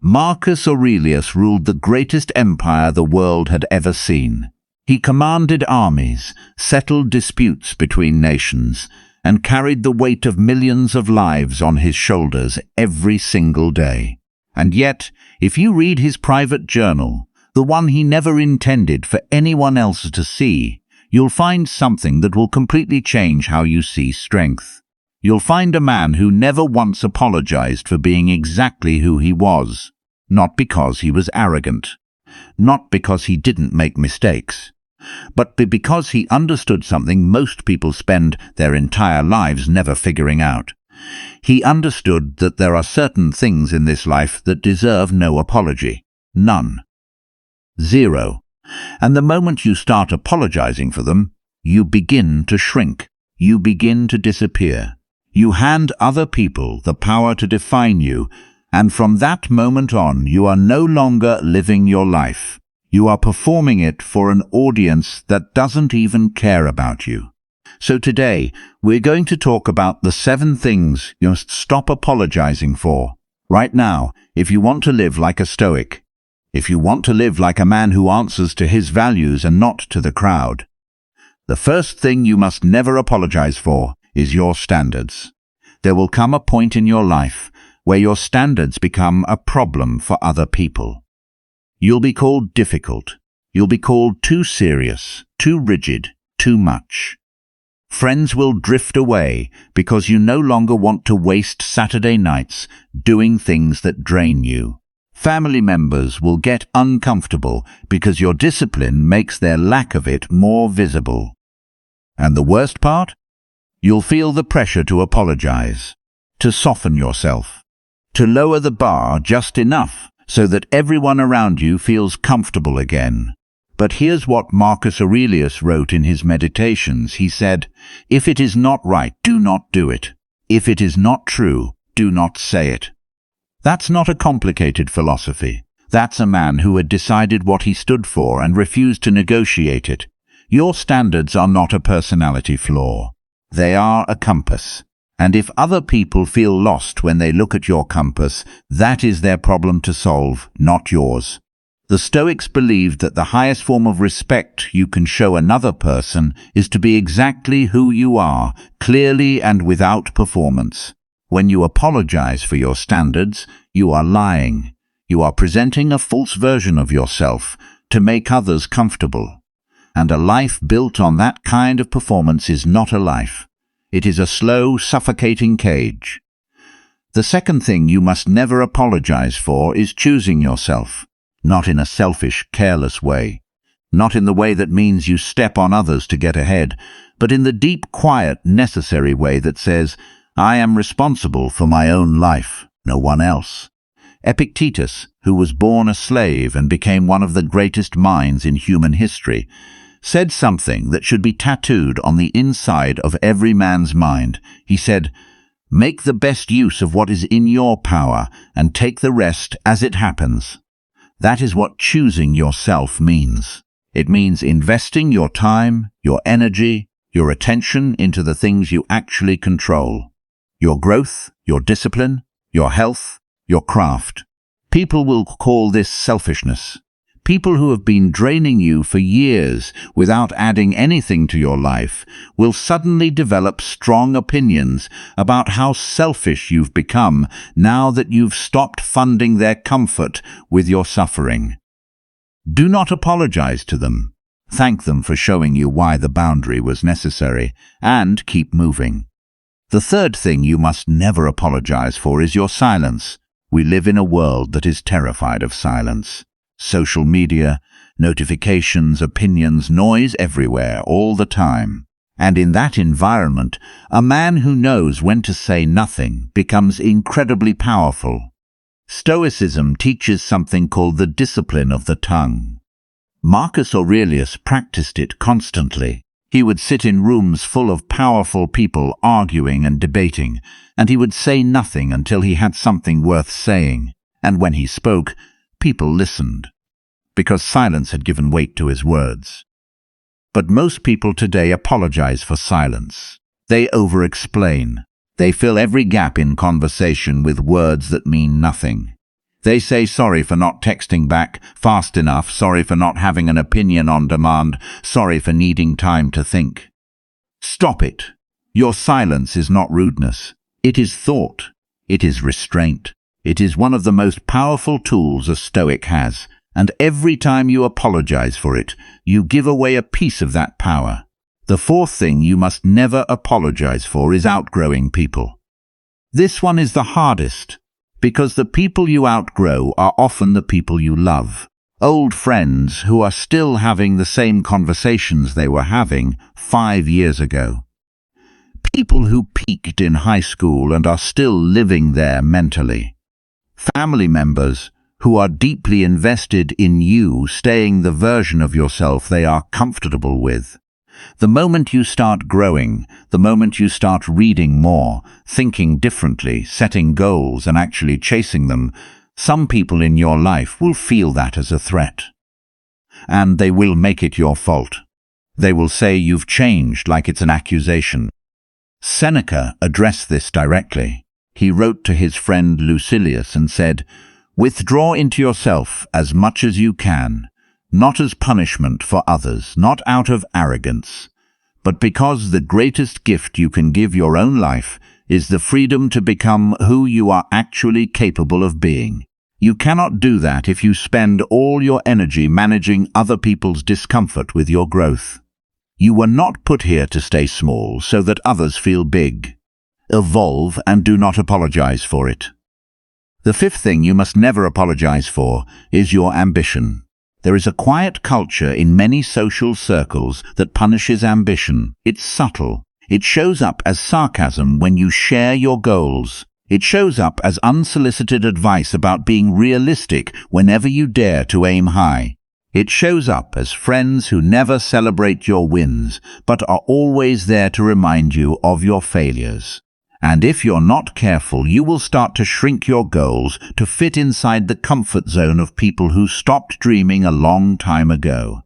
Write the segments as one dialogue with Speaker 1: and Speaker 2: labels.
Speaker 1: Marcus Aurelius ruled the greatest empire the world had ever seen. He commanded armies, settled disputes between nations, and carried the weight of millions of lives on his shoulders every single day. And yet, if you read his private journal, the one he never intended for anyone else to see, you'll find something that will completely change how you see strength. You'll find a man who never once apologized for being exactly who he was, not because he was arrogant, not because he didn't make mistakes, but because he understood something most people spend their entire lives never figuring out. He understood that there are certain things in this life that deserve no apology. None. Zero. And the moment you start apologizing for them, you begin to shrink. You begin to disappear. You hand other people the power to define you, and from that moment on, you are no longer living your life. You are performing it for an audience that doesn't even care about you. So today, we're going to talk about the 7 things you must stop apologizing for. Right now, if you want to live like a Stoic, if you want to live like a man who answers to his values and not to the crowd, the first thing you must never apologize for is your standards. There will come a point in your life where your standards become a problem for other people. You'll be called difficult. You'll be called too serious, too rigid, too much. Friends will drift away because you no longer want to waste Saturday nights doing things that drain you. Family members will get uncomfortable because your discipline makes their lack of it more visible. And the worst part? You'll feel the pressure to apologize, to soften yourself, to lower the bar just enough so that everyone around you feels comfortable again. But here's what Marcus Aurelius wrote in his Meditations. He said, "If it is not right, do not do it. If it is not true, do not say it." That's not a complicated philosophy. That's a man who had decided what he stood for and refused to negotiate it. Your standards are not a personality flaw. They are a compass. And if other people feel lost when they look at your compass, that is their problem to solve, not yours. The Stoics believed that the highest form of respect you can show another person is to be exactly who you are, clearly and without performance. When you apologize for your standards, you are lying. You are presenting a false version of yourself to make others comfortable. And a life built on that kind of performance is not a life. It is a slow, suffocating cage. The second thing you must never apologize for is choosing yourself. Not in a selfish, careless way. Not in the way that means you step on others to get ahead, but in the deep, quiet, necessary way that says, "I am responsible for my own life, no one else." Epictetus, who was born a slave and became one of the greatest minds in human history, said something that should be tattooed on the inside of every man's mind. He said, "Make the best use of what is in your power and take the rest as it happens." That is what choosing yourself means. It means investing your time, your energy, your attention into the things you actually control. Your growth, your discipline, your health, your craft. People will call this selfishness. People who have been draining you for years without adding anything to your life will suddenly develop strong opinions about how selfish you've become now that you've stopped funding their comfort with your suffering. Do not apologize to them. Thank them for showing you why the boundary was necessary, and keep moving. The third thing you must never apologize for is your silence. We live in a world that is terrified of silence. Social media, notifications, opinions, noise everywhere, all the time. And in that environment, a man who knows when to say nothing becomes incredibly powerful. Stoicism teaches something called the discipline of the tongue. Marcus Aurelius practiced it constantly. He would sit in rooms full of powerful people arguing and debating, and he would say nothing until he had something worth saying. And when he spoke, people listened, because silence had given weight to his words. But most people today apologize for silence. They over-explain. They fill every gap in conversation with words that mean nothing. They say sorry for not texting back fast enough, sorry for not having an opinion on demand, sorry for needing time to think. Stop it. Your silence is not rudeness. It is thought. It is restraint. It is one of the most powerful tools a Stoic has, and every time you apologize for it, you give away a piece of that power. The fourth thing you must never apologize for is outgrowing people. This one is the hardest, because the people you outgrow are often the people you love. Old friends who are still having the same conversations they were having 5 years ago. People who peaked in high school and are still living there mentally. Family members who are deeply invested in you staying the version of yourself they are comfortable with. The moment you start growing, the moment you start reading more, thinking differently, setting goals and actually chasing them, some people in your life will feel that as a threat. And they will make it your fault. They will say you've changed like it's an accusation. Seneca addressed this directly. He wrote to his friend Lucilius and said, "Withdraw into yourself as much as you can, not as punishment for others, not out of arrogance, but because the greatest gift you can give your own life is the freedom to become who you are actually capable of being. You cannot do that if you spend all your energy managing other people's discomfort with your growth. You were not put here to stay small so that others feel big. Evolve and do not apologize for it." The fifth thing you must never apologize for is your ambition. There is a quiet culture in many social circles that punishes ambition. It's subtle. It shows up as sarcasm when you share your goals. It shows up as unsolicited advice about being realistic whenever you dare to aim high. It shows up as friends who never celebrate your wins, but are always there to remind you of your failures. And if you're not careful, you will start to shrink your goals to fit inside the comfort zone of people who stopped dreaming a long time ago.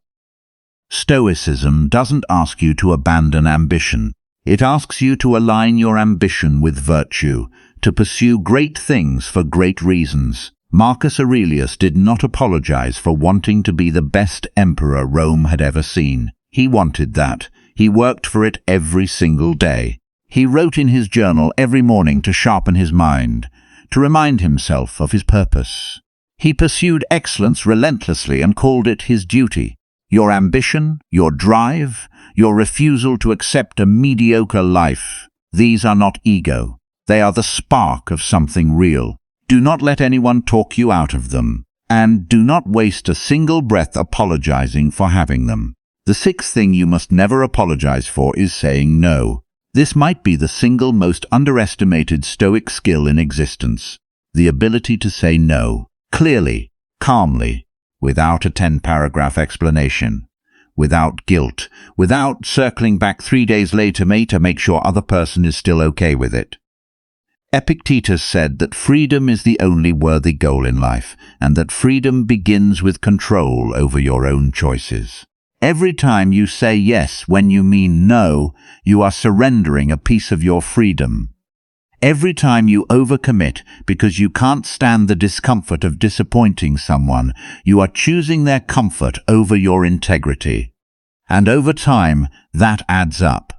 Speaker 1: Stoicism doesn't ask you to abandon ambition. It asks you to align your ambition with virtue, to pursue great things for great reasons. Marcus Aurelius did not apologize for wanting to be the best emperor Rome had ever seen. He wanted that. He worked for it every single day. He wrote in his journal every morning to sharpen his mind, to remind himself of his purpose. He pursued excellence relentlessly and called it his duty. Your ambition, your drive, your refusal to accept a mediocre life, these are not ego. They are the spark of something real. Do not let anyone talk you out of them, and do not waste a single breath apologizing for having them. The sixth thing you must never apologize for is saying no. This might be the single most underestimated Stoic skill in existence, the ability to say no, clearly, calmly, without a 10-paragraph explanation, without guilt, without circling back 3 days later to make sure other person is still okay with it. Epictetus said that freedom is the only worthy goal in life, and that freedom begins with control over your own choices. Every time you say yes when you mean no, you are surrendering a piece of your freedom. Every time you overcommit because you can't stand the discomfort of disappointing someone, you are choosing their comfort over your integrity. And over time, that adds up.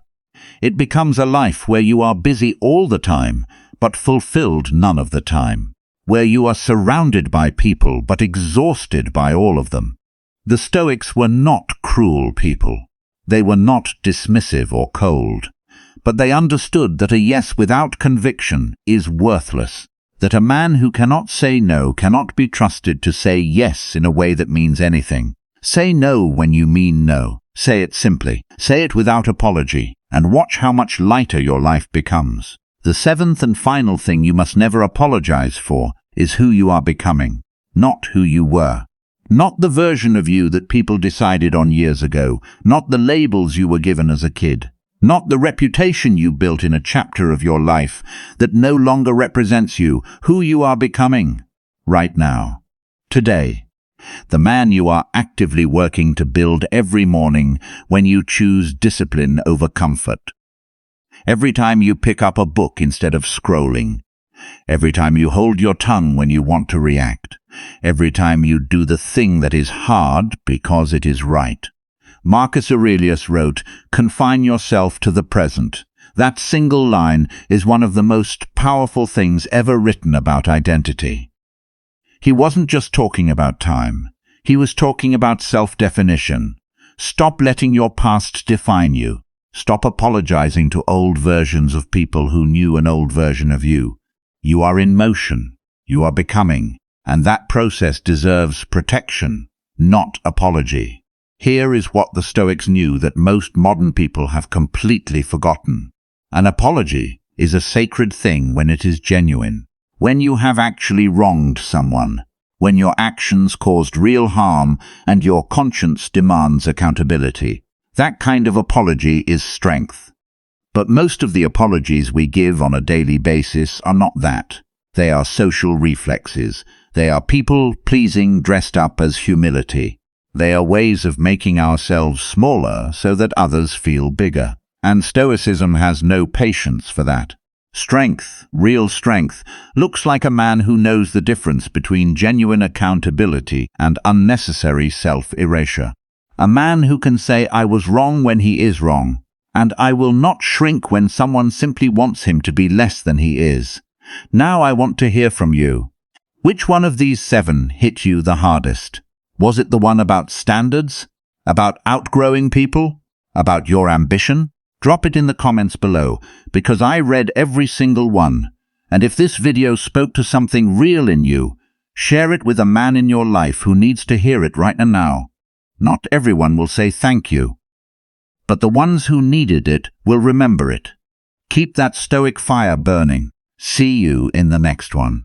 Speaker 1: It becomes a life where you are busy all the time, but fulfilled none of the time. Where you are surrounded by people, but exhausted by all of them. The Stoics were not cruel people. They were not dismissive or cold. But they understood that a yes without conviction is worthless, that a man who cannot say no cannot be trusted to say yes in a way that means anything. Say no when you mean no. Say it simply. Say it without apology, and watch how much lighter your life becomes. The seventh and final thing you must never apologize for is who you are becoming, not who you were. Not the version of you that people decided on years ago, not the labels you were given as a kid, not the reputation you built in a chapter of your life that no longer represents you, who you are becoming right now, today. The man you are actively working to build every morning when you choose discipline over comfort. Every time you pick up a book instead of scrolling. Every time you hold your tongue when you want to react. Every time you do the thing that is hard because it is right. Marcus Aurelius wrote, "Confine yourself to the present." That single line is one of the most powerful things ever written about identity. He wasn't just talking about time. He was talking about self-definition. Stop letting your past define you. Stop apologizing to old versions of people who knew an old version of you. You are in motion. You are becoming. And that process deserves protection, not apology. Here is what the Stoics knew that most modern people have completely forgotten. An apology is a sacred thing when it is genuine. When you have actually wronged someone. When your actions caused real harm and your conscience demands accountability. That kind of apology is strength. But most of the apologies we give on a daily basis are not that. They are social reflexes. They are people-pleasing dressed up as humility. They are ways of making ourselves smaller so that others feel bigger. And Stoicism has no patience for that. Strength, real strength, looks like a man who knows the difference between genuine accountability and unnecessary self-erasure. A man who can say, "I was wrong when he is wrong, and I will not shrink when someone simply wants him to be less than he is." Now I want to hear from you. Which one of these 7 hit you the hardest? Was it the one about standards? About outgrowing people? About your ambition? Drop it in the comments below, because I read every single one. And if this video spoke to something real in you, share it with a man in your life who needs to hear it right now. Not everyone will say thank you, but the ones who needed it will remember it. Keep that Stoic fire burning. See you in the next one.